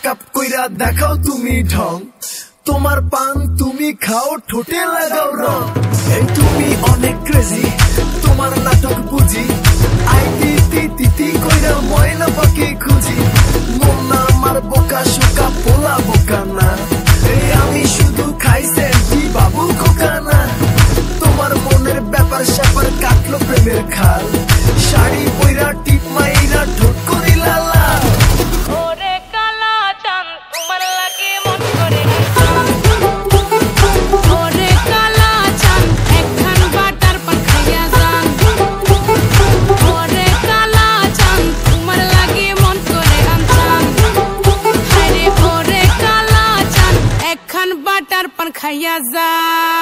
Makeup কইরা দেখাও তুমি ঢং, তোমার পান তুমি খাও ঠোঁটে লাগাও রং। এই তুমি অনেক ক্রেজি, তোমার নাটক বুঝি, আইটি তিতি কইরা ময়না পাখি খুঁজি। মন না আমার বোকা শোকা পোলা বোকা না, এই আমি শুধু খাই সেন্টি বাবু খোকা না। তোমার মনের ব্যাপার স্যাপার কাটলো প্রেমের খাল, শাড়ি পইরা টিপ মাইরা ঠোঁট করিলা লাল। ওরে কালা চাঁদ তোমার লাগে মন করে, ওরে কালা চাঁদ একখান বাটার পান খাইয়া যান। ওরে কালা চাঁদ তোমার লাগে মন করে আনছান, হায়রে ওরে কালা চাঁদ একখান বাটার পান খাইয়া যান।